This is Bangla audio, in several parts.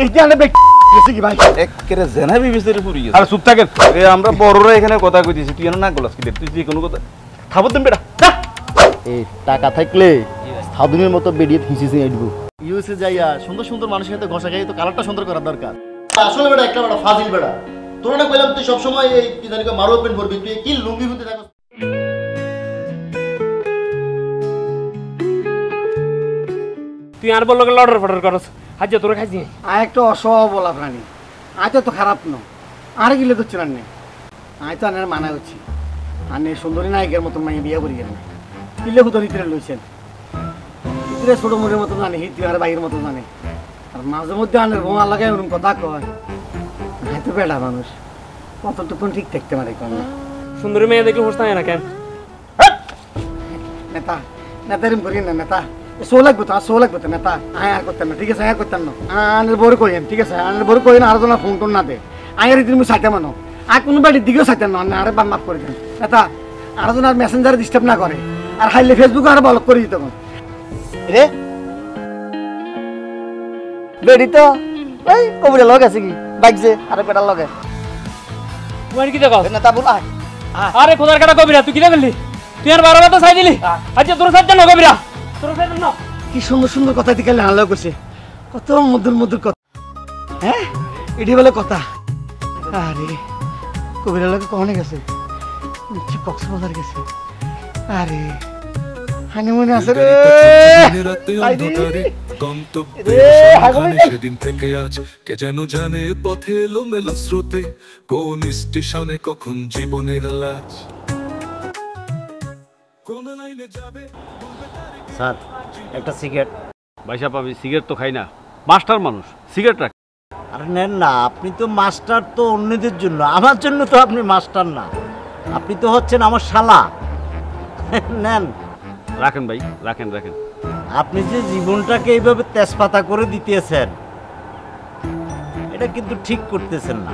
এইটা আনে ব্যক্তি গেছে কি ভাই একেরে জেনাবি বিচারে পুরি গেছে। আরে চুপ থাকেন এ আমরা বড়রা এখানে কথা কইতেছি, তুই না গলাস কি তুই যে কোনো কথা খাবো তুমি বেটা। এই টাকা থাকলে সাধুনের মতো বেরিয়ে হিসেছে আইব। ইউএসএ যাইয়া সুন্দর সুন্দর মানুষের সাথে ঘষা খাই তো কালারটা সুন্দর করার দরকার। আসলে বেটা একটা বেটা ফাজিল বেটা। তোরা না কইলাম তুই সব সময় এই কি জানি মারো ওপেন করবি, তুই কি লুঙ্গি হতে থাকস। তুই আর বললো লড়ার ফটার করস হাজিয়া তোরা খাইছি আয় একটা অসহায় বলা প্রাণী আয় তো খারাপ ন আর গিলে তো চিনার নেই আয় তো আনের মানা হচ্ছি আনে সুন্দরী নায়কের মতন মাইয়ে বিয়ে করি গেল না কিলে হুতো হিতরে লইছেন হিতরে ছোট মুড়ের মতো জানে হিত আর বাইরের মতো জানে আর মাঝে মধ্যে আনের বোমা লাগায় ওরকম কথা কয় আয় তো বেড়া মানুষ কতটুকুন ঠিক থাকতে পারে কেন সুন্দরী মেয়ে দেখলে হোস না কেন নেতা নেতারিম করি না নেতা শো লাগবে তো নেতা আয় আর করতেন না ঠিক আছে আয় করতেন না আনের বড় কইেন ঠিক আছে আনের বড় কইেন আর জনা ফোন টোন না দে আয়ের দিন সাইতে মানো আর কোনো বাড়ির দিকেও সাইতেন না আরে বান মাফ করে দেন নেতা আর জন আর মেসেঞ্জারে ডিস্টার্ব না করে আর হাইলে ফেসবুকে আর ব্লক করে দিত রে বেড়ি তো এই কবিরা লগ আছে কি বাইকছে আরে বেটার লগে তুই কি দেখো নেতা বল আয় আরে খোদার কাটা কবিরা তুই কি দেখলি তুই আর বারবার তো চাই দিলি আচ্ছা তোর সাথে না কবিরা তোর সাথে না কি সুন্দর সুন্দর কথা দিকে হাল্লা করছে কত মধুর মধুর কথা হ্যাঁ এটি বলে কথা আরে কবিরা লোকে কখনে গেছে কক্সবাজার গেছে আরে হানিমুনে আছে রে সেদিন থেকে আজ কে যেন জানে পথে এলো মেলো স্রোতে কোন স্টেশনে কখন জীবনের লাজ কোন লাইনে যাবে স্যার একটা সিগারেট। ভাই সাহেব আমি সিগারেট তো খাই না, মাস্টার মানুষ সিগারেট রাখ। আরে নেন না, আপনি তো মাস্টার তো অন্যদের জন্য, আমার জন্য তো আপনি মাস্টার না, আপনি তো হচ্ছেন আমার শালা। নেন রাখেন ভাই, রাখেন রাখেন। আপনি যে জীবনটাকে এইভাবে তেজপাতা করে দিতেছেন এটা কিন্তু ঠিক করতেছেন না।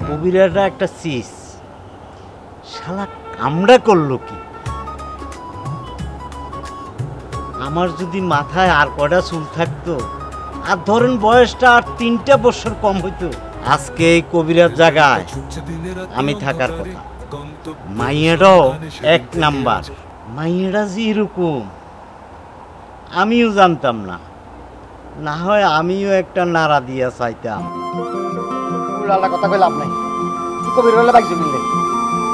কবিরাটা একটা সিস শালা কামড়া করলো কি? আমার যদি মাথায় আর কয়টা চুল থাকতো আর ধরেন বয়সটা আর 3টা বছর কম হইতো, আজকে এই কবিরার জায়গায় আমি থাকার কথা। মাইয়াটাও 1 নাম্বার, মাইয়াটা যে এরকম আমিও জানতাম না, না হয় আমিও একটা নাড়া দিয়া চাইতাম। কথা কইলাম নাই কবির বাইক জমিলে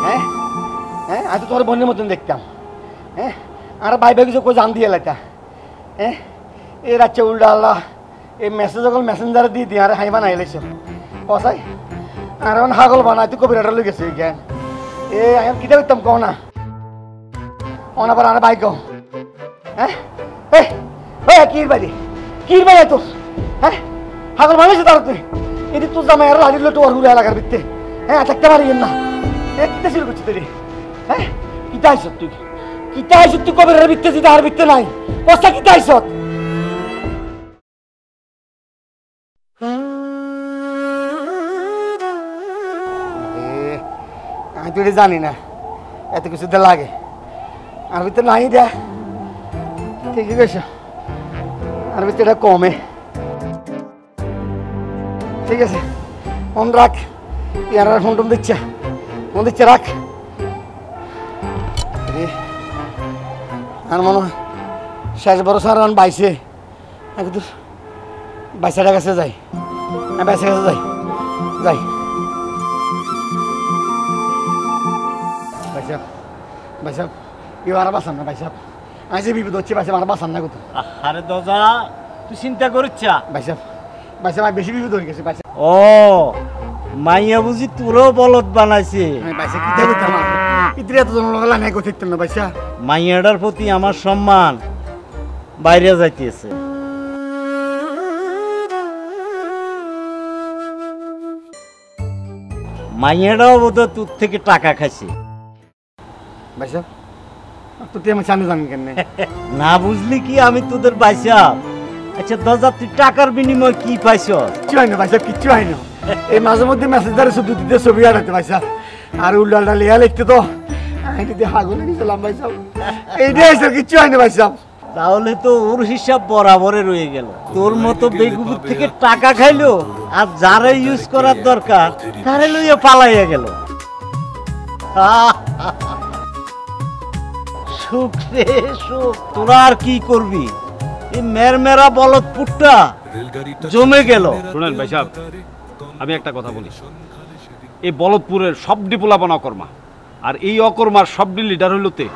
হ্যাঁ হ্যাঁ আজ তোর বোনের মতন দেখতাম হ্যাঁ, আর ভাই ভাই কিছু জান দিয়ে লাইতা হ্যাঁ, এ রাচ্ছে উল্টা আল্লাহ এই মেসেজ যখন মেসেঞ্জারে দিয়ে দিয়ে আরে হাইবা নাই লাইছ কসাই আর এখন হাগল বানাই তুই কবিরাটা লই গেছে জ্ঞান এ এখন কিটা করতাম কও না অনাবার আর বাইক হ্যাঁ কির বাড়ি তোর হ্যাঁ হাগল বানাইছে তার তুই এটি তোর জামাই আর লাগিল তো আর ঘুরে এলাকার ভিত্তে হ্যাঁ থাকতে পারি না হ্যাঁ কিতা শুরু করছিস তুই হ্যাঁ কিতা আইস তুই কিতা আইস তুই কবিরের ভিত্তে যদি আর ভিত্তে নাই কষ্ট কিতা আইস আমি তো এটা জানি না এত কিছুতে লাগে আর ভিতরে নাই দেয়া ঠিকই কইছ আর ভিতরে এটা কমে ঠিক আছে ফোন রাখ ইয়ার ফোন টোন দিচ্ছে ফোন দিচ্ছে রাখ আর মনে হয় শেষ ভরসা আর বাইশে একটু বাইশাটা কাছে যাই বাইশের কাছে যাই যাই ভাই সাহেব ভাই সাহেব কেউ আর বাসান না ভাই সাহেব আমি যে বিপদ হচ্ছে ভাই সাহেব আর বাসান না কোথাও। আরে দজা তুই চিন্তা করিস ভাই সাহেব আমি বেশি বিপদ হয়ে গেছি ভাই সাহেব। ও মাইয়া বুঝি তোরও বলদ বানাইছে? মাইয়াটার প্রতি আমার সম্মান বাইরে যাইতেছে। মাইয়াটাও বোধহয় তোর থেকে টাকা খাইছে। না বুঝলি কি আমি তোদের বাইসা? আচ্ছা দজা তুই টাকার বিনিময় কি পাইছ? কিচ্ছু হয় না ভাই সাহেব, কিচ্ছু হয় না। এই মাঝে মধ্যে মেসেঞ্জারে শুধু দিতে ছবি আনাতে ভাই সাহেব, আর উল্টা লিয়া লিখতে তো আমি দিদি হাগুনে গেছিলাম ভাই সাহেব, এইটাই কিচ্ছু হয় না ভাই সাহেব। তাহলে তো ওর হিসাব বরাবরে রয়ে গেল। তোর মতো বেগুবুর থেকে টাকা খাইলো, আর যারা ইউজ করার দরকার তারে লইয়া পালাইয়া গেল। সুখ রে সুখ, তোরা আর কি করবি? এই মেরমেরা বলদপুরটা জমে গেল। শুনেন ভাই সাহেব, আমি একটা কথা বলি, এই বলদপুরের সব ডিপোলাপন অকর্মা, আর এই অকর্মার সব লিডার হইল তে।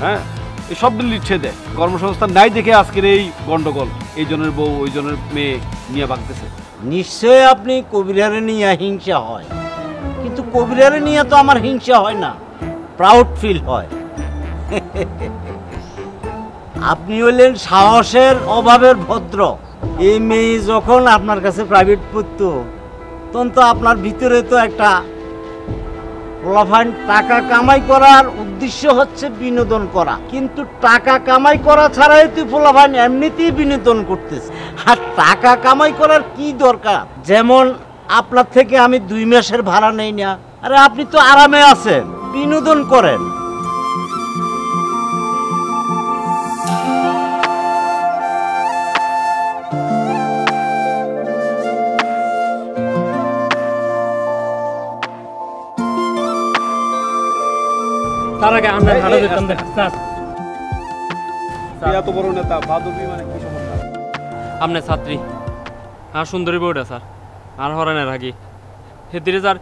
হ্যাঁ, এই সব লিডছে দেয়, কর্মসংস্থান নাই দেখে আজকের এই গন্ডগোল, এই জনের বউ ওই জনের মেয়ে নিয়ে ভাগতেছে। নিশ্চয় আপনি কবিরারে নিয়ে হিংসা হয়, কিন্তু কবিরারে নিয়ে তো আমার হিংসা হয় না, প্রাউড ফিল হয়। আপনি হলেন সাহসের অভাবের ভদ্র। এই মেয়ে যখন আপনার কাছে প্রাইভেট পড়তো, তখন তো আপনার ভিতরে তো একটা পোলাফাইন টাকা কামাই করার উদ্দেশ্য হচ্ছে বিনোদন করা, কিন্তু টাকা কামাই করা ছাড়াই তুই পোলাফাইন এমনিতেই বিনোদন করতেছে। আর টাকা কামাই করার কি দরকার? যেমন আপনার থেকে আমি 2 মাসের ভাড়া নেই না, আরে আপনি তো আরামে আছেন, বিনোদন করেন। তার আগে আমরা ভাড়া দিতাম দেখ স্যার। এত বড় নেতা বাদবি মানে কি সমস্যা? আপনার ছাত্রী আর সুন্দরী বউটা স্যার, আর হরানের আগে হেতিরে স্যার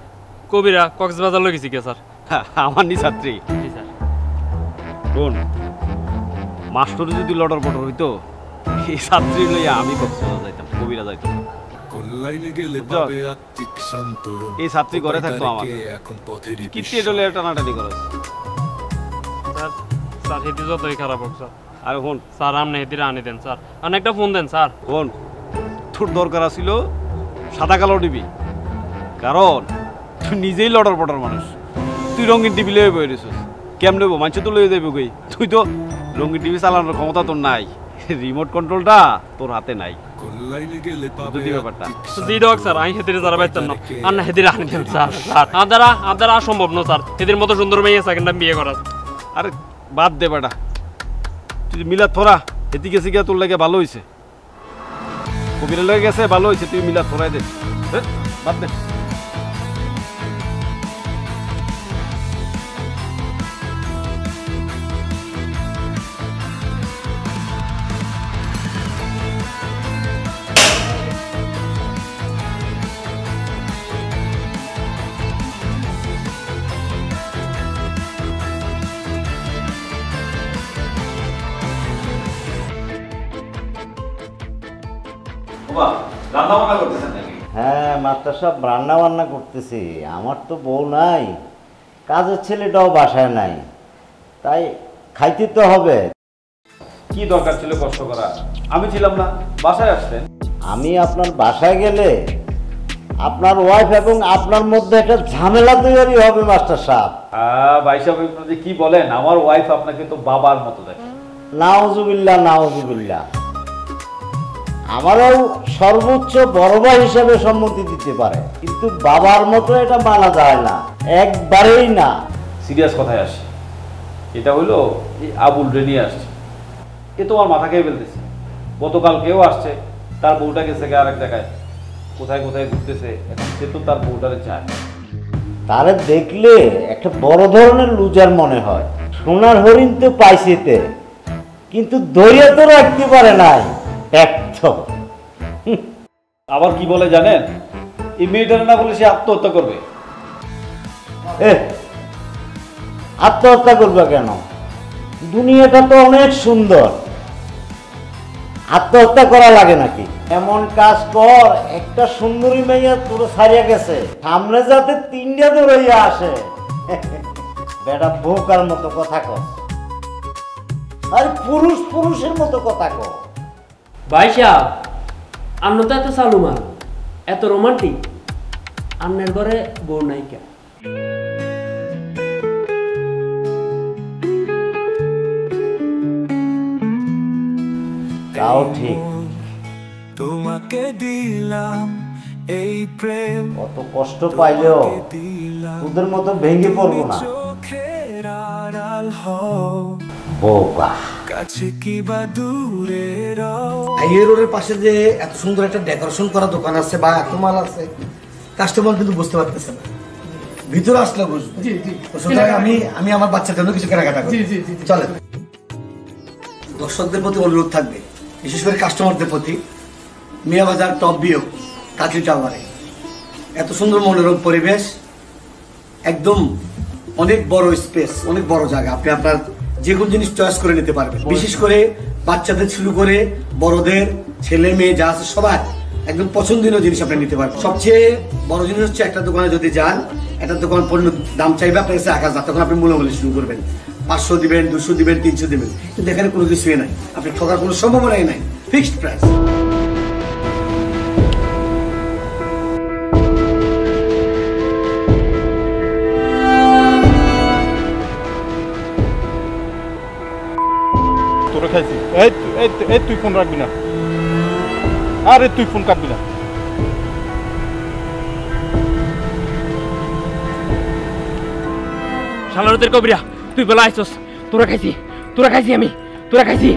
কবিরা কক্সবাজার লই গেছি কে স্যার? আমার নি ছাত্রী। জি স্যার। শোন, মাস্টার যদি লড়র পটর হইতো, এই ছাত্রী লইয়া আমি কক্সবাজার যাইতাম, কবিরা যাইতাম। এই ছাত্রী ঘরে থাকতো আমার, কিত্তি ডলে টানাটানি করস। স্যার স্যার হেতি যতই খারাপ হোক স্যার, আর হন স্যার আপনি হেতিরে আনি দেন স্যার, আর একটা ফোন দেন স্যার। হন, তোর দরকার আছিল সাদা কালো টিভি, কারণ তুই নিজেই লড়র পটর মানুষ। তুই রঙিন টিভি লয়ে বই রেছিস, কেমন লইব? মানুষ তো লয়ে যাবে কই? তুই তো রঙিন টিভি চালানোর ক্ষমতা তোর নাই, রিমোট কন্ট্রোলটা তোর হাতে নাই। ব্যাপারটা জি ডক স্যার, আমি হেতিরে যারা পাইতাম না, আর না হেতিরে আনি দেন স্যার। স্যার আদারা অসম্ভব না স্যার, হেতির মতো সুন্দর মেয়ে সেকেন্ড বিয়ে করা। আরে বাদ দে বেটা, তুই মিলাদ থরা হেতি গেছি গিয়া তোর লাগে ভালো হয়েছে, কবিরের লাগে গেছে ভালো হয়েছে, তুই মিলাদ থরাই দে, বাদ দে। হ্যাঁ মাস্টার সাহেব, রান্না বান্না করতেছি। আমার তো বউ নাই, কাজের ছেলেটাও বাসায় নাই, তাই খাইতে তো হবে। কি দরকার ছিল কষ্ট করা? আমি ছিলাম না, বাসায় আসতেন। আমি আপনার বাসায় গেলে আপনার ওয়াইফ এবং আপনার মধ্যে একটা ঝামেলা তৈরি হবে মাস্টার সাহেব। ভাই সাহেব আপনি কি বলেন? আমার ওয়াইফ আপনাকে তো বাবার মতো দেখে। নাউজুবিল্লাহ নাউজুবিল্লাহ, আমারও সর্বোচ্চ বড় ভাই হিসেবে সম্মতি দিতে পারে, কিন্তু বাবার মতো এটা মানা যায় না, একবারেই না। সিরিয়াস কথায় আসে, এটা হইলো এই আবুল রেনি আসছে, এ তোমার মাথা খেয়ে ফেলতেছে। গতকাল কেউ আসছে, তার বউটা গেছে আরেক জায়গায়, কোথায় কোথায় ঘুরতেছে, এখন সে তো তার বউটারে চায়। তারে দেখলে একটা বড় ধরনের লুজার মনে হয়। সোনার হরিণ তো পাইছেতে, কিন্তু ধৈর্য তো রাখতে পারে নাই। আবার কি বলে জানেন? এই মেয়েটার না বলে সে আত্মহত্যা করবে। আত্মহত্যা করবে কেন? দুনিয়াটা তো অনেক সুন্দর, আত্মহত্যা করা লাগে নাকি? এমন কাজ কর, একটা সুন্দরী মেয়ে তোর ছাড়িয়া গেছে, সামনে যাতে 3টা দৌড়াইয়া আসে। বেটা বোকার মতো কথা কর, আর পুরুষ পুরুষের মতো কথা কর। ভাই সাহেব, আপনি তো এত চালু মান, এত রোমান্টিক, আপনার ঘরে বউ নায়িকা। তাও ঠিক, তোমাকে দিলাম এই প্রেম, কত কষ্ট পাইলেও তোদের মতো ভেঙে পড়বো না। চোখের আড়াল হও বোকা। কাছে কি বা দূরে রও হাইওয়ে রোডের পাশে যে এত সুন্দর একটা ডেকোরেশন করা দোকান আছে বা এত মাল আছে, কাস্টমার কিন্তু বুঝতে পারতেছে না, ভিতরে আসলে বুঝবো। সুতরাং আমি আমার বাচ্চার জন্য কিছু কেনাকাটা করি। চলেন। দর্শকদের প্রতি অনুরোধ থাকবে, বিশেষ করে কাস্টমারদের প্রতি, মিয়া বাজার টপ বিও কাঁচি টাওয়ারে এত সুন্দর মনোরম পরিবেশ, একদম অনেক বড় স্পেস, অনেক বড় জায়গা, আপনি আপনার যে কোনো জিনিস চয়েস করে নিতে পারবেন। বিশেষ করে বাচ্চাদের শুরু করে বড়দের, ছেলে মেয়ে যা আছে সবার একদম পছন্দনীয় জিনিস আপনি নিতে পারবেন। সবচেয়ে বড় জিনিস হচ্ছে একটা দোকানে যদি যান, একটা দোকান পণ্য দাম চাইবে আপনার কাছে 1000, তখন আপনি মূল্যবলে শুরু করবেন, 500 দিবেন, 200 দিবেন, 300 দিবেন, কিন্তু এখানে কোনো কিছুই নাই, আপনি ঠকার কোনো সম্ভাবনাই নাই, ফিক্সড প্রাইস। তোরা খাইছি। এই তুই ফোন রাখবি না, আরে তুই ফোন কাটবি না। শালারতের কবিরা, তুই বলা আইছস, তোরা খাইছি আমি, তোরা খাইছি।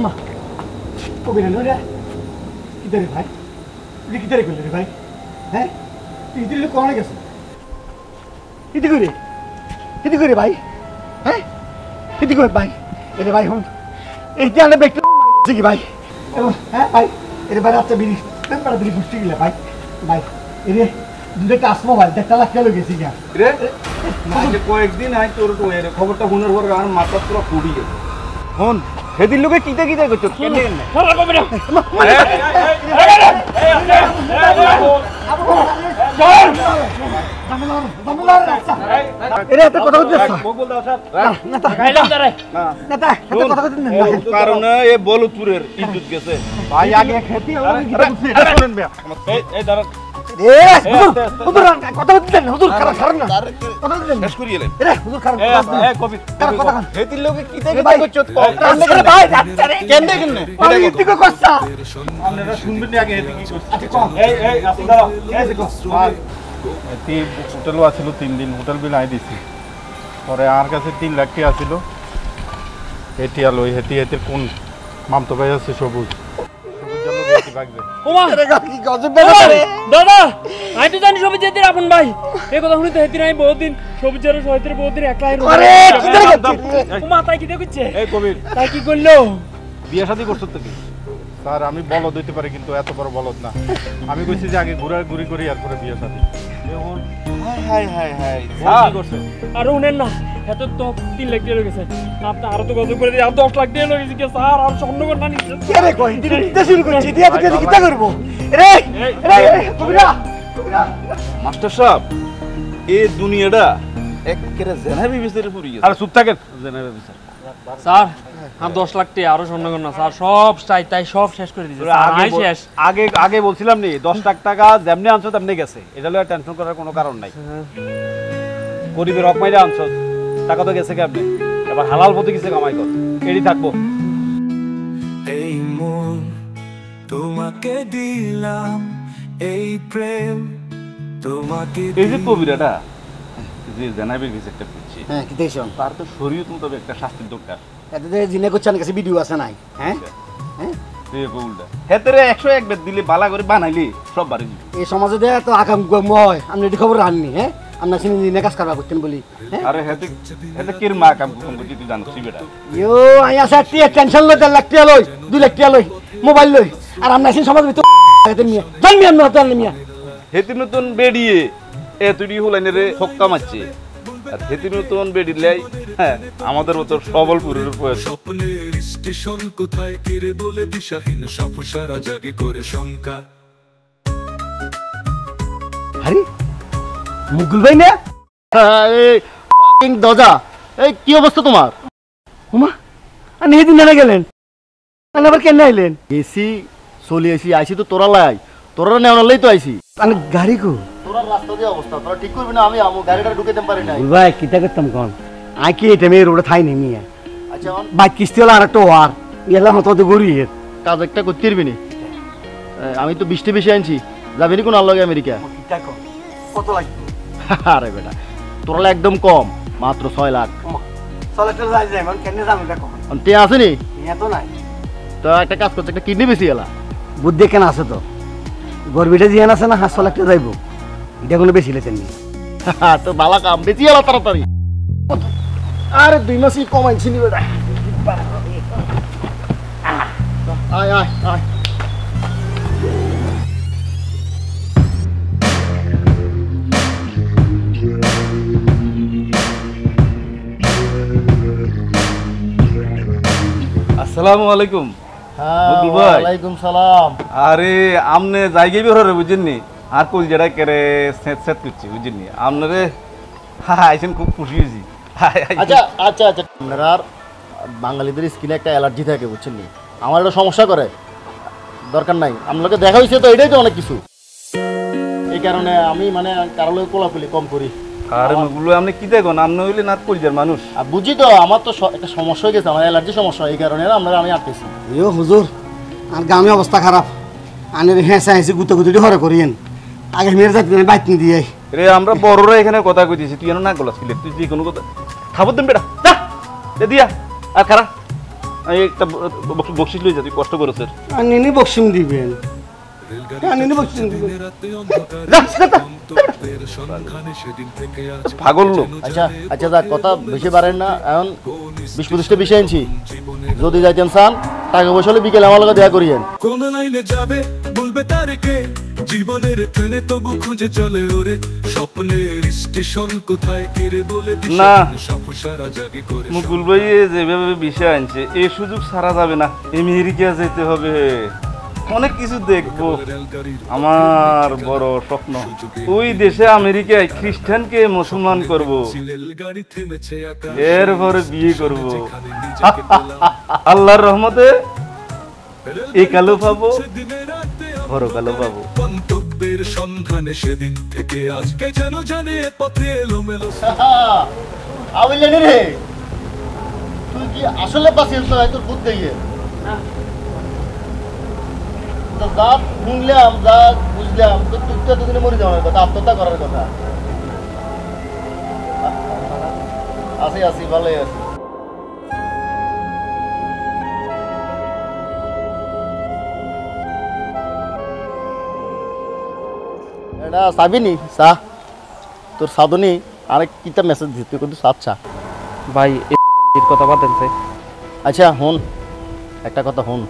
মা কবিরা রে কিদারে ভাই, তুই কিদারে করলি রে ভাই? হ্যাঁ তুই দিলে কোনে গেছ? কিদি করে ভাই? হ্যাঁ কিদি করে ভাই? এরে ভাই হন এই জানে ব্যক্তি মারছে কি ভাই? হ্যাঁ ভাই এরে ভাই রাতে বিড়ি পেপার বিড়ি পুষ্টি গিলা ভাই, ভাই এরে দুটো কাজ মোবাইল দেখতে লাগতে গেছি গা রে না, যে কয়েকদিন আই তোর তো এর খবরটা শুনার পরে আর মাথা পুরো ফুড়ি গেছে। হন সেদিন লোকে কিতে করছো কেনে কেনে শালা কবিরা এরে এত কথা বলছিস কারণে এ বলপুরের ইজ্জত গেছে ভাই, আগে খেতে শুনেন ভাই এই দাঁড়ান কথা বলতেন হুজুর, খারাপ খারাপ না কথা বলতেন শেষ করিয়েলেন। এরে হুজুর খারাপ এই কবি সেদিন লোকে কিতে ভাই করছো ভাই কেন্দে কেনে ভাই ইতি কো কষ্ট আপনারা শুনবেন আগে এতে কি করছে। আচ্ছা কম এই আসুন দাঁড়াও, এই দেখো হোটেলও আছিল 3 দিন, হোটেল বিল আই দিছি, পরে আর কাছে 3 লাখ টাকা আছিল, এটিয়া লই হেতি কোন মামতো ভাই আছে সবুজ জানো বেশি ভাগবে। ওমা কি গজব বেরে দাদা, আমি তো জানি সবুজ জাতির আপন ভাই, এই কথা শুনি তো হেতির আমি বহুদিন সবুজ জাতির সহিতের বহুদিন একলাই আরে কি করে ওমা তাই কি দেখছে? এই কবির তাই কি করলো? বিয়ে শাদী করছো তো কি? স্যার আমি বলদ হইতে পারি কিন্তু এত বড় বলদ না, আমি কইছি যে আগে ঘুরি করি এরপরে বিয়ে শাদী। হাই কি করছো? আরে উনেন না, এত তো 3 লাখ টাকা গেছে, আপনি আরো তো গজব করে দিয়ে আর 10 লাখ টাকা লইছি কি স্যার? আর স্বর্ণ করে না নিচ্ছে কি রে কই দিতে শুরু করছি, দিয়া তো কি তা করব? রে রে কবিরা মাস্টার সাহেব, এই দুনিয়াটা একেবারে জেনাবি বিচারে পুরি গেছে। আরে চুপ থাকেন জেনারেল বিচার। স্যার আর 10 লাখ টাকা আরো স্বর্ণ করে না স্যার, সব তাই সব শেষ করে দিয়েছে স্যার, আই শেষ। আগে বলছিলাম নি 10 লাখ টাকা যেমনি আনছো তেমনি গেছে, এটা লয়ে টেনশন করার কোনো কারণ নাই। গরিবের হক মাইরা আনছো, টাকা তো গেছে কেমনে, এবার হালাল পথে কিছু কামাই কর, এডি থাকবো। এই মন তোমাকে দিলাম, এই প্রেম তোমাকে এই যে কবিরাটা যে জেনাবির বিচারটা করছে, হ্যাঁ কি দেখছো? তার তো শরীয়ত মোতাবেক একটা শাস্তির দরকার। এতে জিনে করছেন কাছে ভিডিও আছে নাই? হ্যাঁ হ্যাঁ এই বউলটা হেতরে 101 বেদ দিলে বালা করে বানাইলে সব বাড়ি দিবে। এই সমাজে দে তো আকাম হয়, আপনি এটি খবর আননি? হ্যাঁ আমরা চিনি জিনে কাজ করবা করতেন বলি। হ্যাঁ আরে হেতে কির মা কাম কোন করতে তুই জানিস বেটা। ইয়ো আই আছে টেনশন লই 1 লাখ টাকা লই 2 লাখ টাকা লই মোবাইল লই, আর আমরা চিনি সমাজ ভিতর মিয়া জানমি আমরা তো মিয়া হেতি নতুন বেডিয়ে এতডি হলাইনে রে হক্কা মারছে, আর হেতি নতুন বেডিলাই হ্যাঁ আমাদের মতো সবল পুরুষের প্রয়োজন। স্বপ্নের স্টেশন কোথায় কিরে বলে দিশাহীন সব সারা জাগে করে শঙ্কা। আরে মুগুল ভাই না? এই ফাকিং দজা, এই কি অবস্থা তোমার? ওমা আর নেদিন না গেলেন, আর আবার কেন আইলেন? এসি চলি আইছি তো তোরা লাই, তোরা নেওয়ালেই তো আইছি। মানে গাড়ি কো তোরা রাস্তা দিয়ে অবস্থা, তোরা ঠিক করবি না? আমি গাড়িটা ঢুকাইতে পারি নাই। ভাই কিতা করতাম কোন আই কি এটা মেয়ে রোডে থাই নেই মিয়া, আচ্ছা বাইক কিস্তি হলো আর একটা ওয়ার এলাম তো গড়িয়ে কাজ একটা করতে পারবি নি? আমি তো 20টা বেশি আনছি, যাবি নি কোন আল্লাহ আমেরিকা? কত লাগবে? আরে বেটা তোরা একদম কম, মাত্র 6 লাখ। 6 লাখ টাকা যাই মানে কেন জানো দেখো তে আসেনি এত নাই তো একটা কাজ করছে, একটা কিডনি বেশি গেলা বুদ্ধি কেন আছে তো গর্বিটা জিয়ান আছে না 6 লাখ টাকা যাইবো এটা কোনো বেশি লেছেন নি তো বালা কাম বেশি গেলা তাড়াতাড়ি। আরে 2 মাসই কমাইছি নি বেটা। আয় আয় আয় আসসালামু আলাইকুম। হ্যাঁ বকুল ভাই। ওয়ালাইকুম সালাম। আরে আমনে জায়গায় বের হরে বুঝেননি, আর কল যেটা কেড়ে সেট সেট করছি বুঝেননি আপনারে। হ্যাঁ আইসেন, খুব খুশি হয়েছি। আচ্ছা আচ্ছা আচ্ছা আপনার আর বাঙালিদের স্কিনে একটা অ্যালার্জি থাকে বুঝছেন নি, আমার একটা সমস্যা করে, দরকার নাই আপনাকে দেখা হয়েছে তো এটাই তো অনেক কিছু, এই কারণে আমি মানে কারো লোক কোলাকুলি কম করি। আরে ওগুলো আপনি কি দেখুন, আপনি হইলে না কলজার মানুষ। আর বুঝি তো আমার তো একটা সমস্যা হয়ে গেছে, আমার অ্যালার্জি সমস্যা, এই কারণে আপনারা আমি আটকেছি। ইয়ো হুজুর আর গ্রামে অবস্থা খারাপ, আনের হেঁচা হেঁচি গুতো গুতো হরে করিয়েন আগে মেয়ের যাতে বাইক নিয়ে দিয়ে রে আমরা বড়রা এখানে কথা কইতেছি, তুই না গলাস কিলে, তুই যে কোনো কথা খাবার দেন বেটা, যা দে দিয়া আর খারা আমি একটা বকশিস লই যা, তুই কষ্ট করেছ। আর নিনি বক্সিম দিবেন, পাগল লোক। আচ্ছা আচ্ছা যাক কথা বেশি বাড়েন না, এখন 20-25টা বিষয় আনছি, যদি যাইতেন চান টাকা পয়সা হলে বিকেলে আমার লগে দেখা করিয়েন। কোন লাইনে যাবে বলবে তারকে, জীবনের ট্রেনে তবু খুঁজে চলে ওরে, স্বপ্নের স্টেশন কোথায় কেড়ে বলে না সব সারা জাগে করে। মুকুল ভাই যেভাবে বিষয় আনছে এই সুযোগ সারা যাবে না, আমেরিকা যেতে হবে, অনেক কিছু দেখবো। আমার বড় স্বপ্ন ওই দেশে আমেরিকায় খ্রিস্টানকে মুসলমান করব, এরপরে বিয়ে করব, আল্লাহর রহমতে এই কালো পাবো, বড় কালো পাবো। গন্তব্যের সন্ধানে সেদিন থেকে আজকে যেন জানে পথে এলোমেলো। আবিলেনি রে তুই কি আসলে পাছিস তো তোর বুদ্ধ দিয়ে যা শুনলাম যা বুঝলাম, তো তুই তো এতদিনে মরে যাওয়ার কথা, আত্মহত্যা করার কথা। আছি আছি ভালোই আছি। এটা চাবিনি চা, তোর সাধনী আরেক কিতা মেসেজ দিতে কিন্তু আচ্ছা ভাই এই কথা বাদেন চাই। আচ্ছা হন একটা কথা হন,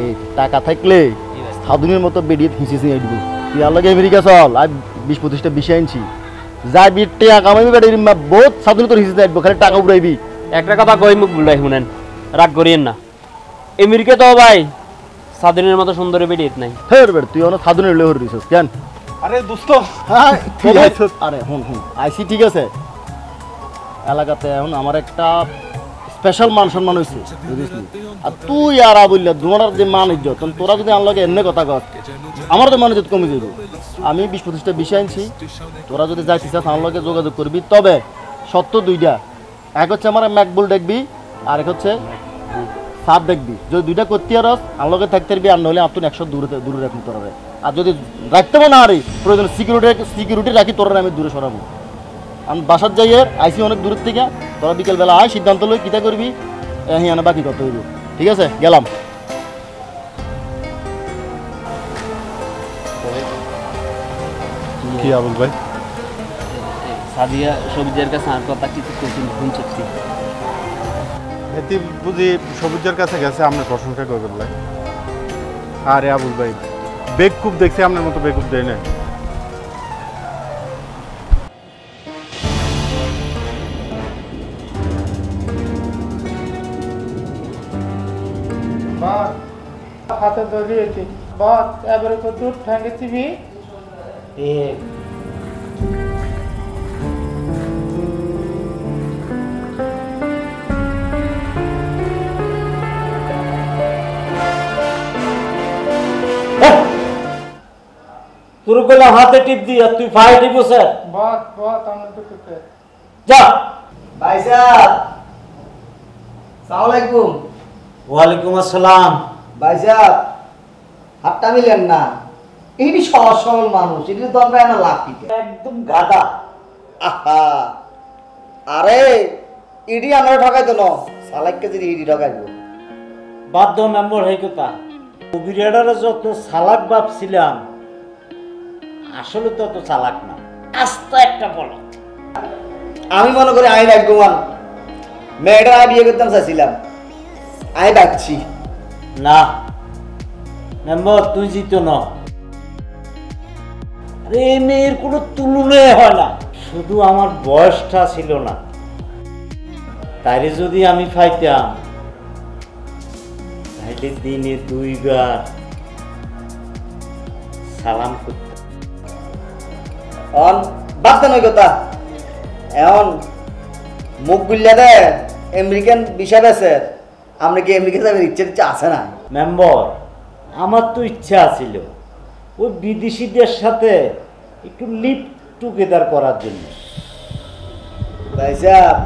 এই টাকা থাকলে সাধুনের মতো বেরিয়ে হিঁচিস নিয়ে আসবো, তুই আর লাগে আমেরিকা চল, আর 20-25টা বিষয় আনছি, যাই বিটে কামাবি বেড়ে বহুত সাধুনি তোর হিঁচিতে আসবো, খালি টাকা উড়াইবি। একটা কথা কই মুখ বুলাই শুনেন, রাগ করিয়েন না, আমেরিকা তো ভাই সাধনের মতো সুন্দরী বেরিয়ে নাই। ফের বেড় তুই অনেক সাধুনের লেহর দিছিস কেন? আরে দোস্ত হ্যাঁ আরে হুন হুন আইসি ঠিক আছে, এলাকাতে এখন আমার একটা স্পেশাল মান সম্মান হয়েছে বুঝিস, আর তুই আর বললে তোমার যে মান ইজ্জত, তোরা যদি আমার লগে এমনি কথা কর আমার তো মান ইজ্জত কমে যাবে। আমি 20-25টা বিষয় আনছি, তোরা যদি যাইতে চাস আমার লগে যোগাযোগ করবি, তবে সত্য দুইটা, এক হচ্ছে আমার ম্যাকবুল দেখবি, আর এক হচ্ছে সাপ দেখবি, যদি দুইটা করতে আর আমার লগে থাকতে পারবি, আর নইলে আপনি 100 দূরে রাখবি তোরা, আর যদি রাখতে না আরে প্রয়োজন সিকিউরিটি রাখি তোরা আমি দূরে সরাবো। আমি বাসার যাই আইসি অনেক দূরের থেকে, তোরা বিকেলবেলা আয় সিদ্ধান্ত লই কিতা করবি, হ্যাঁ বাকি কত হইব, ঠিক আছে গেলাম। কি আবুল ভাই? সাদিয়া সবজির কাছে আর কথা কিছু কোচিং শুনছি, এতে বুঝি সবুজের কাছে গেছে আপনার প্রশংসা করবেন ভাই। আরে আবুল ভাই বেকুব দেখছি, আপনার মতো বেকুব দেয় না। হাতে ধরিয়েছি বাদ, এবারে কত ঠ্যাঙ্গে চিবি শুরু করলাম হাতে টিপ দিয়ে, তুই ফাই টিপ স্যার বাদ বাদ আমরা তো করতে যা। ভাই সাহেব আসসালামু আলাইকুম। ওয়ালাইকুম আসসালাম। ভাই সাহেব হাতটা মিলেন না, এই সহজ সরল মানুষ, এটি তো আমরা না লাভ দিতে একদম গাদা, আহা আরে ইডি আমরা ঠকাইতো না সালাককে যদি ইডি ঠকাইবো বাধ্য মেম্বার হয়ে কথা কবিরাডারে যত চালাক ভাবছিলাম আসলে তত চালাক না আস্তে একটা বলো আমি মনে করি আমি ভাগ্যবান মেয়েটা আমি বিয়ে করতাম চাইছিলাম আমি ভাবছি না মেম্বার তুই জিত না আরে এই মেয়ের কোনো তুলনাই হয় না শুধু আমার বয়সটা ছিল না তাইলে যদি আমি পাইতাম তাইলে দিনে 2 বার সালাম করতাম অন বাদ নয় কথা এখন মুখ গুল্লা দে আমেরিকান ভিসা আছে আমরা কি আমেরিকা যাবে ইচ্ছা আছে না মেম্বার আমার তো ইচ্ছা আছিল ওই বিদেশিদের সাথে একটু লিভ টুগেদার করার জন্য ভাই সাহেব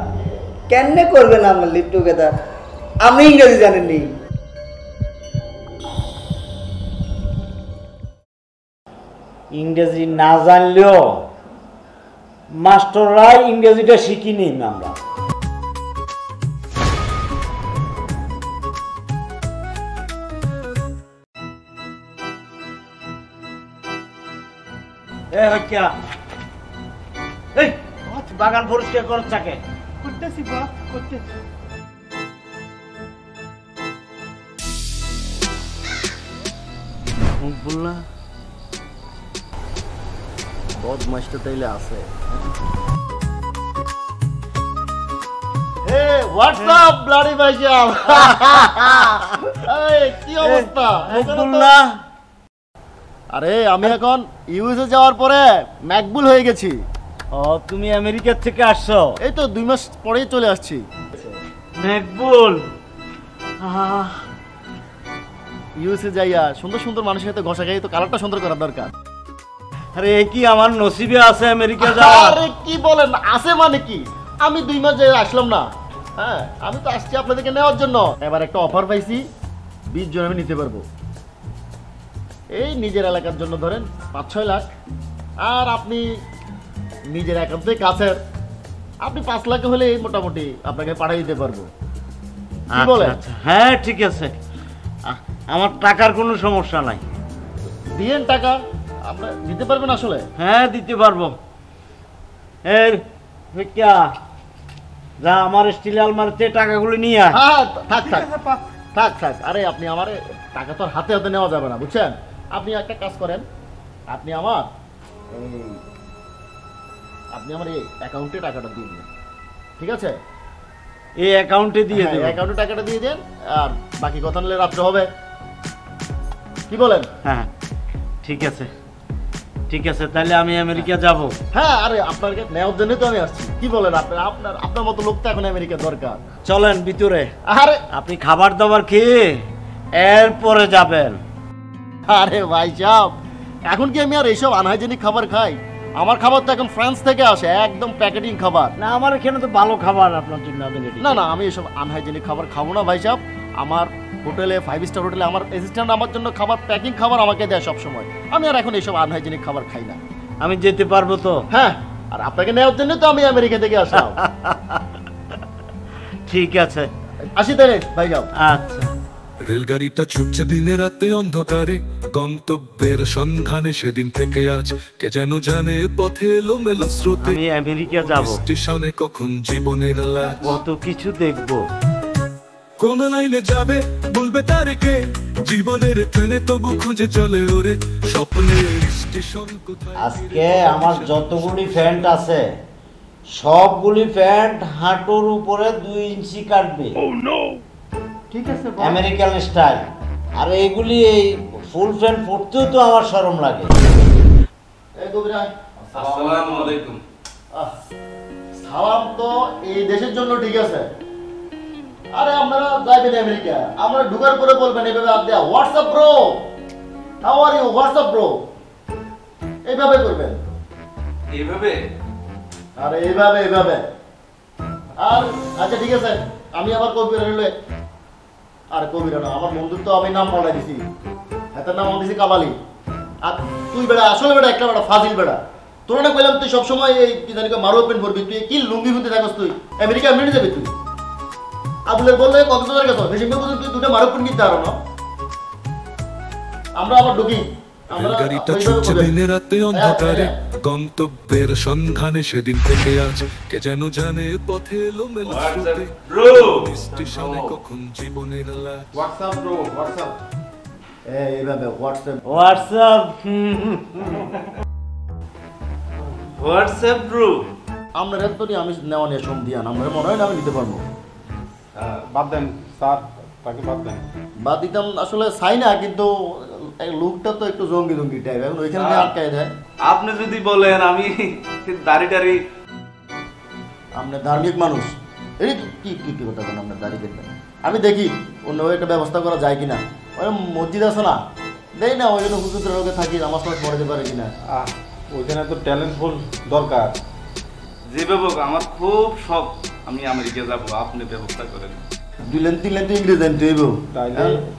কেমনে করবেন আমরা লিভ টুগেদার আপনি ইংরেজি জানেননি ইংরেজি না জানলেও মাস্টাররা ইংরেজিটা শিখিনি আমরা বাগান পরিষ্কার করার চাকে করতেছি বস করতেছি বললা বদমাইশটা তাইলে আছে হোয়াটসঅ্যাপ ব্লাডি ভাইজান এই কি অবস্থা বললা আরে আমি এখন ইউএসএ যাওয়ার পরে ম্যাকবুল হয়ে গেছি ও তুমি আমেরিকা থেকে আসছো এই তো 2 মাস পরেই চলে আসছি ম্যাকবুল ইউএসএ যাইয়া সুন্দর সুন্দর মানুষের সাথে ঘষা খাই তো কালারটা সুন্দর করার দরকার আরে কি আমার নসিবে আছে আমেরিকা যাওয়ার আরে কি বলেন আছে মানে কি আমি 2 মাস যাই আসলাম না হ্যাঁ আমি তো আসছি আপনাদেরকে নেওয়ার জন্য এবার একটা অফার পাইছি 20 জন আমি নিতে পারবো এই নিজের এলাকার জন্য ধরেন 5-6 লাখ আর আপনি নিজের একান্তই কাছের আপনি 5 লাখ হলে মোটামুটি আপনাকে পাঠিয়ে দিতে পারবো কি বলেন হ্যাঁ ঠিক আছে আমার টাকার কোনো সমস্যা নাই দিয়েন টাকা আপনি দিতে পারবেন আসলে হ্যাঁ দিতে পারবো এই ভিক্ষা যা আমার স্টিল আলমারিতে টাকাগুলো নিয়ে আয় হ্যাঁ থাক থাক থাক থাক আরে আপনি আমার টাকা তো হাতে হাতে নেওয়া যাবে না বুঝছেন আপনি একটা কাজ করেন আপনি আমার এই অ্যাকাউন্টে টাকাটা দিয়ে দিন ঠিক আছে এই অ্যাকাউন্টে দিয়ে দেব অ্যাকাউন্টে টাকাটা দিয়ে দেন আর বাকি কথা নিলে রাত্রে হবে কি বলেন হ্যাঁ ঠিক আছে ঠিক আছে তাহলে আমি আমেরিকা যাব হ্যাঁ আরে আপনাকে নেওয়ার জন্যই তো আমি আসছি কি বলেন আপনার মতো লোক তো এখন আমেরিকা দরকার চলেন ভিতরে আরে আপনি খাবার দাবার খেয়ে এরপরে যাবেন আরে ভাই সাহেব এখন কি আমি আর এইসব আনহাইজেনিক খাবার খাই আমার খাবার তো এখন ফ্রান্স থেকে আসে একদম প্যাকেটিং খাবার না আমার এখানে তো ভালো খাবার আপনার জন্য না না আমি এসব আনহাইজেনিক খাবার খাবো না ভাই সাহেব আমার হোটেলে 5 স্টার হোটেলে আমার অ্যাসিস্ট্যান্ট আমার জন্য খাবার প্যাকিং খাবার আমাকে দেয় সব সময় আমি আর এখন এইসব আনহাইজেনিক খাবার খাই না আমি যেতে পারবো তো হ্যাঁ আর আপনাকে নেওয়ার জন্য তো আমি আমেরিকা থেকে আসলাম ঠিক আছে আসি তাহলে ভাই যাও আচ্ছা রেলগাড়িটা ছুটছে দিনে রাতে অন্ধকারে গন্তব্যের সন্ধানে সেদিন থেকে আজ কে যেন জানে পথে এলোমেলো স্রোতে আমি আমেরিকা যাব স্টেশনে কখন জীবনের লাশ কত কিছু দেখবো কোন লাইনে যাবে বলবে তারে কে জীবনের ট্রেনে তবু খুঁজে চলে ওরে স্বপ্নের স্টেশন কোথায় আজকে আমার যতগুলি প্যান্ট আছে সবগুলি প্যান্ট হাঁটুর উপরে 2 ইঞ্চি কাটবে ঠিক আছে আমেরিকান স্টাইল আর এইগুলি এই ফুল প্যান্ট পরতেও তো আমার শরম লাগে এই কবিরা আসসালামু আলাইকুম সালাম তো এই দেশের জন্য ঠিক আছে আরে আপনারা যাইবেন আমেরিকা আমরা ঢুকার পরে বলবেন এইভাবে আপনি WhatsApp bro how are you WhatsApp bro এইভাবে করবেন এইভাবে আরে এইভাবে আর আচ্ছা ঠিক আছে আমি আবার কবিরা হইলে আর কবিরা না আমার বন্ধুর তো আমি নাম পাল্টাই দিছি হাতের নাম দিছি কাবালি আর তুই বেড়া আসলে বেড়া একটা বেড়া ফাজিল বেড়া তোরা না কইলাম তুই সবসময় এই কি জানি মারো ওপেন করবি, তুই কি লুঙ্গি খুঁজতে থাকস, তুই আমেরিকা এমনি যাবি তুই? আবুলের বললে কক্সবাজার গেছ, বেশি পর্যন্ত তুই দুটো মারো ওপেন কিনতে পারো না। আমরা আবার ঢুকি, রেলগাড়িটা ছুটছে দিনে রাতে অন্ধকারে, গন্তব্যের সন্ধানে সেদিন থেকে আজ কে যেন জানে পথে এলো মেলা স্রোতে, স্টেশনে কখন জীবনের লাশ। WhatsApp bro, WhatsApp. এইভাবে হোয়াটসঅ্যাপ হোয়াটসঅ্যাপ ব্রো। আমরা তো আমি নেওয়া নিয়ে সোম দিয়ান, আমার মনে হয় না আমি নিতে পারবো। বাদ দেন স্যার, তাকে বাদ দেন। বাদ দিতাম আসলে চাই না, কিন্তু লুকটা তো একটু জঙ্গি জঙ্গি টাইপ, এখন ওইখানে আটকায় দেয়। আপনি যদি বলেন আমি দাড়ি টাড়ি, আপনি ধার্মিক মানুষ, এই কি কি কি কথা বলেন আপনার দাড়ি কেটবেন? আমি দেখি অন্য একটা ব্যবস্থা করা যায় কিনা। ওই মসজিদ আছে না, দেই না, ওই জন্য হুজুরের লোকে থাকি, নামাজ টামাজ পড়াতে পারে কিনা। ওইখানে তো ট্যালেন্টফুল দরকার। যে বাবুক আমার খুব শখ আমি আমেরিকা যাব, আপনি ব্যবস্থা করেন। 2 লাখ 3 লাখ তো ইংরেজি জানতে হইব।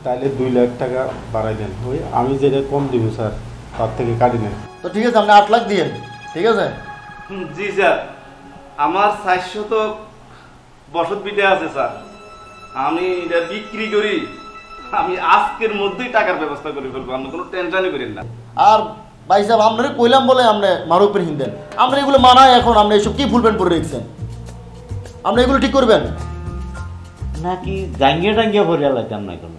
তাইলে 2 লাখ টাকা বাড়াই দেন, ওই আমি যেটা কম দিব স্যার তার থেকে কাটি নেন। তো ঠিক আছে, আপনি 8 লাখ দিয়েন, ঠিক আছে? জি স্যার, আমার 400 তো বসত বিটে আছে স্যার, আমি এটা বিক্রি করি, আমি আজকের মধ্যেই টাকার ব্যবস্থা করে ফেলবো, আপনি কোনো টেনশনই করেন না। আর ভাই সাহেব, আপনারা কইলাম বলে আপনি মারুক পেন হিন্দেন, আমরা এগুলো মানায়, এখন আপনি এসব কি ফুল প্যান্ট পরে রেখেছেন? আপনি এগুলো ঠিক করবেন নাকি জাঙ্গিয়া টাঙ্গিয়া ভরিয়া লাইতাম না কোনো?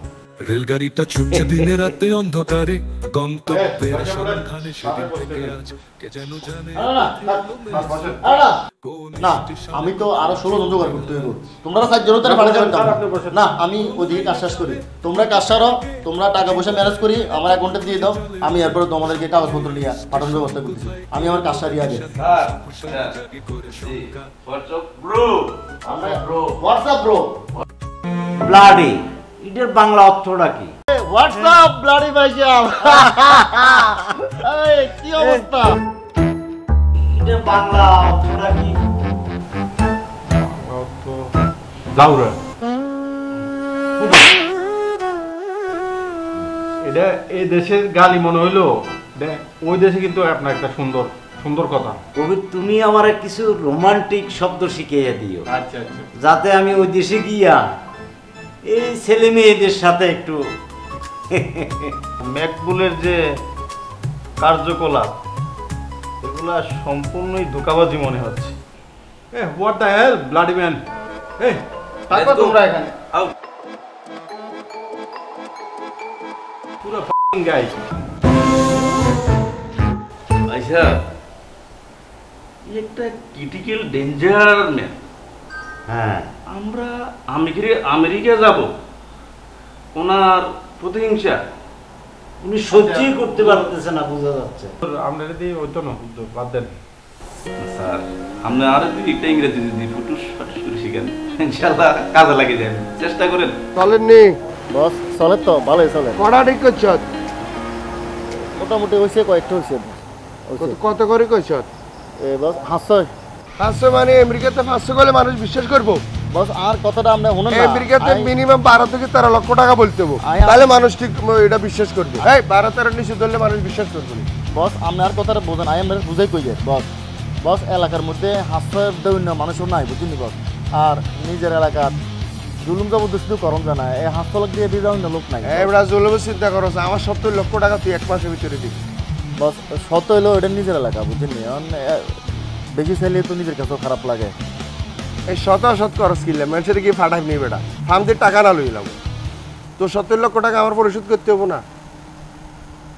রেলগাড়িটা ছুটছে দিনে রাতে অন্ধকারে, গন্তব্যের সন্ধানে সেদিন থেকে আজ কে যেন জানে না। আমি তো আরো 16 জন জোগাড় করতে হইব, তোমরা 4 জন তারা ভাড়া যাবেন না। আমি ওইদিকে কাজ শেষ করি, তোমরা কাজ সারো, তোমরা টাকা পয়সা ম্যানেজ করি, আমার অ্যাকাউন্টে দিয়ে দাও, আমি এরপরে তোমাদেরকে কাগজপত্র নিয়ে পাঠানোর ব্যবস্থা করতেছি। আমি আমার কাজ সারি আগে। হোয়াটসঅ্যাপ ব্রো, ব্লাডি, এটার বাংলা অর্থটা কি? হোয়াটসঅ্যাপ ব্লাডি ভাই সাহেব, এই কি অবস্থা? এটার বাংলা অর্থটা কি? লাউরা, এটা এই দেশের গালি মনে হইলো, ওই দেশে কিন্তু আপনার একটা সুন্দর সুন্দর কথা। কবি, তুমি আমার কিছু রোমান্টিক শব্দ শিখিয়ে দিও, আচ্ছা আচ্ছা, যাতে আমি ওই দেশে গিয়া এই ছেলে মেয়েদের সাথে একটু ম্যাকবুলের যে কার্যকলাপ এগুলা সম্পূর্ণই ধোঁকাবাজি মনে হচ্ছে। What the hell bloody man, তারপর তোমরা এখানে পুরো গাই। আচ্ছা, একটা ক্রিটিক্যাল ডেঞ্জার ম্যান। হ্যাঁ, আমরা আমেরিকা যাব, ওনার প্রতিহিংসা উনি সহ্যই করতে পারতেছে না, বোঝা যাচ্ছে। আপনারা দিয়ে ওই তো না বাদ দেন স্যার, আপনি আরো একটা ইংরেজি যদি ফুটুস ফাটুস করে শিখেন, ইনশাআল্লাহ কাজে লাগে যাবেন, চেষ্টা করেন। চলেননি বস চলে তো, ভালোই চলে, কড়া ঠিক করছ? মোটামুটি হয়েছে, কয়েকটা হয়েছে। কত করে কইছ? বস 500। 500 মানে আমেরিকাতে 500 করলে মানুষ বিশ্বাস করবো? বস আর কথাটা আমরা শুনুন না, আমেরিকাতে মিনিমাম 12 থেকে 13 লক্ষ টাকা বলতে হবে, তাহলে মানুষ ঠিক এটা বিশ্বাস করবে। এই 12-13 নিচে ধরলে মানুষ বিশ্বাস করবে না। বস আপনি আর কথাটা বোঝেন, আই আমরা বুঝাই কই যায়। বস বস এলাকার মধ্যে হাস্যের দৈন্য মানুষও নাই, বুঝলি বস। আর নিজের এলাকার জুলুম যাবো শুধু করম জানা, এই হাস্য লোক দিয়ে বিজাউন্য লোক নাই। এবার জুলুমের চিন্তা করো, আমার 70 লক্ষ টাকা তুই 1 মাসের ভিতরে দিবি। বস শত হইলেও এটা নিজের এলাকা, বুঝলি, বেশি চাইলে তো নিজের কাছেও খারাপ লাগে। এই শত খরচ কিনলে মানুষের কি ফাটাই নি বেটা, ফার্ম দিয়ে টাকা না লইলাম, তো 70 লক্ষ টাকা আমার পরিশোধ করতে হবো না?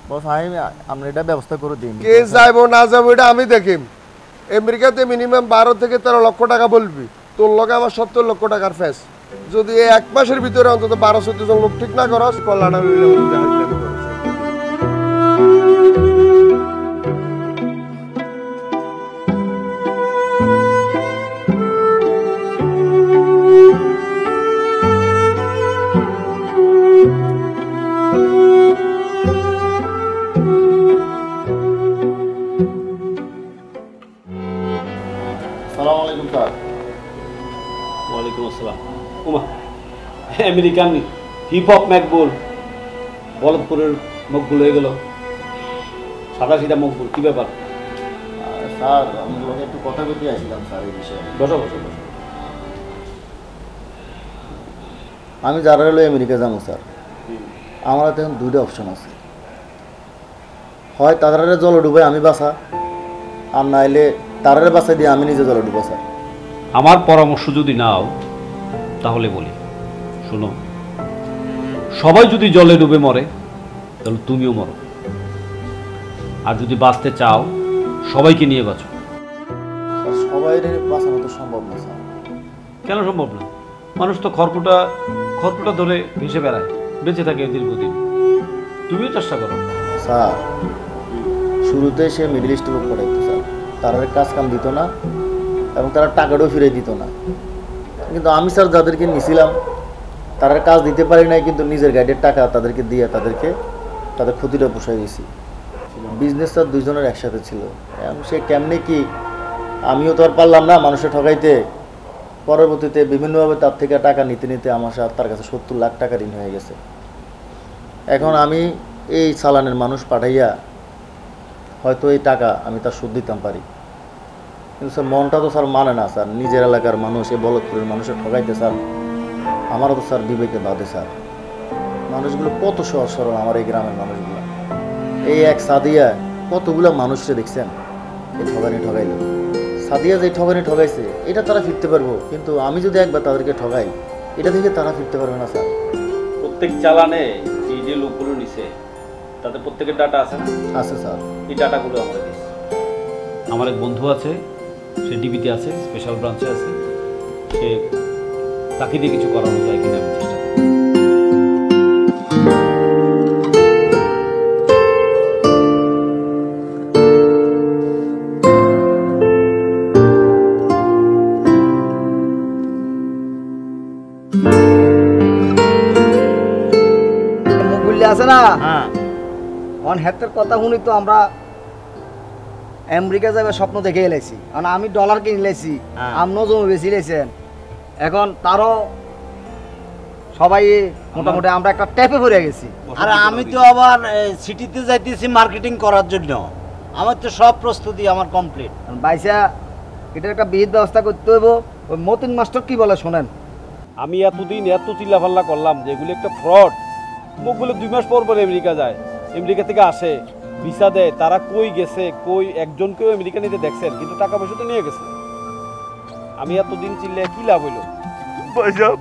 বস আমরা এটা ব্যবস্থা করে দিই। কে যাইবো না যাবো এটা আমি দেখিম। আমেরিকাতে মিনিমাম 12 থেকে 13 লক্ষ টাকা বলবি, তোর লগে আমার 70 লক্ষ টাকার ফেস। যদি এই 1 মাসের ভিতরে অন্তত 12-14 জন লোক ঠিক না করস, কল্যাণা ওয়ালাইকুম আসসালাম। ওমা, আমেরিকান হিপ হপ ম্যাকবুল, বলদপুরের মকবুল হয়ে গেল, সাদা সিধা মকবুল, কি ব্যাপার? স্যার আমি লোকে একটু কথা বলতে আসছিলাম স্যার এই বিষয়ে। বসো বসো বসো। আমি যারা হলো আমেরিকা যাবো স্যার, আমার হাতে এখন দুইটা অপশন আছে। হয় তাদের জলে ডুবে আমি বাসা, আর না এলে তারারে বাসায় দিয়ে আমি নিজে জলে ডুবো স্যার। আমার পরামর্শ যদি নাও তাহলে বলি শোনো, সবাই যদি জলে ডুবে মরে তাহলে তুমিও মরো, আর যদি বাঁচতে চাও সবাইকে নিয়ে বাঁচো। সবাই বাঁচানো তো সম্ভব না স্যার। কেন সম্ভব না? মানুষ তো খড়কুটা ধরে ভেসে বেড়ায়, বেঁচে থাকে দীর্ঘদিন। তুমিও চেষ্টা করো। স্যার শুরুতে সে মিডল ইস্টে লোক পড়াইতো স্যার, তারা কাজ কাম দিত না এবং তারা টাকাটাও ফিরে দিত না। কিন্তু আমি স্যার যাদেরকে নিয়েছিলাম তারা কাজ দিতে পারি নাই, কিন্তু নিজের গাইডের টাকা তাদেরকে দিয়ে তাদের ক্ষতিটা পোষাই দিয়েছি। বিজনেস স্যার দুইজনের একসাথে ছিল, এবং সে কেমনে কি আমিও তো আর পারলাম না মানুষের ঠকাইতে। পরবর্তীতে বিভিন্নভাবে তার থেকে টাকা নিতে নিতে আমার সাথে তার কাছে 70 লাখ টাকা ঋণ হয়ে গেছে। এখন আমি এই চালানের মানুষ পাঠাইয়া হয়তো এই টাকা আমি তার সুদ দিতাম পারি, কিন্তু স্যার মনটা তো স্যার মানে না স্যার। নিজের এলাকার মানুষ, এই বলদপুরের মানুষের ঠকাইতে স্যার আমারও তো স্যার বিবেকে বাদে স্যার। মানুষগুলো কত সহজ সরল, আমার এই গ্রামের মানুষগুলো। এই এক সাদিয়া কতগুলো মানুষকে দেখছেন এই ঠকাইল। সাদিয়া যে ঠকাইছে এটা তারা ফিরতে পারবো, কিন্তু আমি যদি একবার তাদেরকে ঠকাই এটা থেকে তারা ফিরতে পারবে না স্যার। প্রত্যেক চালানে এই যে লোকগুলো নিছে তাদের প্রত্যেকের ডাটা আছে না? আছে স্যার। এই ডাটাগুলো আমাদের দিস। আমার এক বন্ধু আছে, সে ডিবিতে আছে, স্পেশাল ব্রাঞ্চে আছে, সে তাকে দিয়ে কিছু করানো যায় কিনা আমি চেষ্টা করি। আছে না অন হেতের কথা শুনি তো আমরা আমেরিকা যাবে স্বপ্ন দেখে এলাইছি, কারণ আমি ডলার কিনে লাইছি, আমরাও জমি বেশি লাইছেন। এখন তারও সবাই মোটামুটি আমরা একটা ট্যাপে পড়ে গেছি। আর আমি তো আবার সিটিতে যাইতেছি মার্কেটিং করার জন্য, আমার তো সব প্রস্তুতি আমার কমপ্লিট। বাইসা এটার একটা বিহিত ব্যবস্থা করতে হইব। ওই মতিন মাস্টার কি বলে শোনেন। আমি এতদিন এত চিল্লাফাল্লা করলাম যে এগুলো একটা ফ্রড। মুখগুলো 2 মাস পর পর আমেরিকা যায়, আমেরিকা থেকে আসে, ভিসা দেয়। তারা কই গেছে, কই একজনকেও আমেরিকা নিতে দেখছেন, কিন্তু টাকা পয়সা তো নিয়ে গেছে। আমি এতদিন চিল্লে কি লাভ হইল? ভাইজান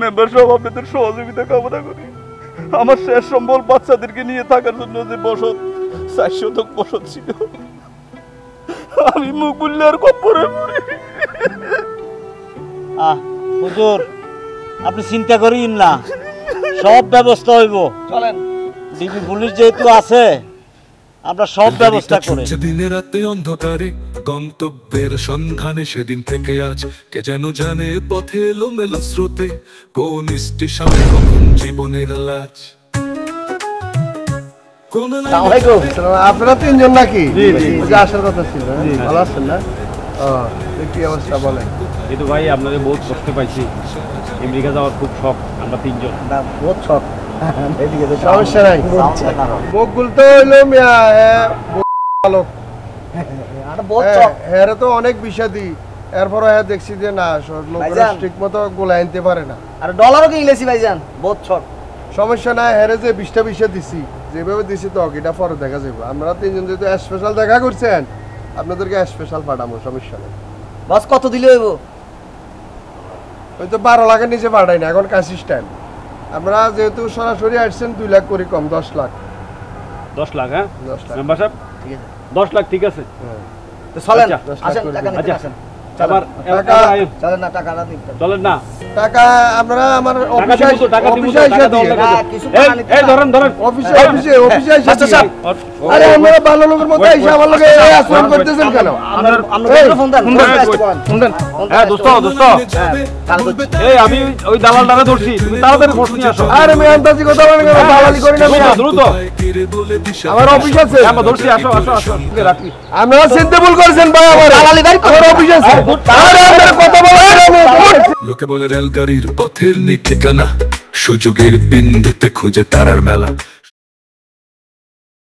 মেম্বার সব আপনাদের সহযোগিতা কামনা করি। আমার শেষ সম্বল বাচ্চাদেরকে নিয়ে থাকার জন্য যে বসত 4 শতক বসত ছিল, আমি মুখ বুললে আর কপরে পড়ি। হুজুর আপনি চিন্তা করিন না, সব ব্যবস্থা হইব। চলেন, ডিবি পুলিশ যেহেতু আছে আমরা সব ব্যবস্থা করে। দিনে রাতে অন্ধকারে গন্তব্যের সন্ধানে সেদিন থেকে আজ কে যেন জানে পথে এলো মেলো স্রোতে, কোন স্টেশনে কখন জীবনের লাজ। আপনারা 3 জন নাকি? আসার কথা ছিল। ভালো আছেন না? কি অবস্থা বলেন? কিন্তু ভাই আপনাদের বহুত কষ্ট পাইছি, আমেরিকা যাওয়ার খুব শখ। আমরা 3 জন বহুত শখ। সমস্যা নাই, মুখগুলো তো হইলো মিয়া ভালো, হ্যাঁ তো অনেক বিষাদি। এরপর হ্যাঁ দেখছি যে না লোকরা ঠিক মতো গোলা আনতে পারে না। আর ডলারও কিনলেছি ভাইজান, বহুত শখ। সমস্যা নাই, হ্যাঁ যে 20টা বিষা দিছি, যেভাবে দিছি তো এটা পরে দেখা যাবে। আমরা 3 জন যেহেতু স্পেশাল দেখা করছেন, আপনাদেরকে স্পেশাল পাঠাবো, সমস্যা নেই। বস কত দিলে হইব? ওই তো 12 লাখের নিচে পাঠাই না, এখন কাশিস টাইম। আমরা যেহেতু সরাসরি আসছেন 2 লাখ করি কম, 10 লাখ। 10 লাখ? হ্যাঁ 10 লাখ মেম্বার সাহেব, ঠিক আছে 10 লাখ ঠিক আছে। তো চলেন, আসেন টাকা নিতে আসেন। চলেন না, টাকা না দিন। চলেন না, টাকা আপনারা আমার অফিসে এসে কিছু টাকা নিতে। এই ধরেন অফিসে এসে। আরে আমরা ভালো লোকের মতো এসে আমার লগে এই আচরণ করতেছেন কেন? আমরা ফোন দেন। হ্যাঁ দোস্ত এই আমি ওই দালালটারে ধরছি, তুমি তাড়াতাড়ি ফোন নিয়ে আসো। আরে আমি আন্দাজি কথা বলেন কেন? দালালি করি না আমি। দ্রুত আমার অফিস আছে, আমরা ধরছি। আসো রাখি। আপনারা চিন্তা ভুল করেছেন ভাই, আমার দালালি ভাই আমার অফিস আছে। আরে আমরা কথা বলেন। লোকে বলে রেলগাড়ির পথের ঠিকানা, সুযোগের বিন্দুতে খুঁজে তারার মেলা।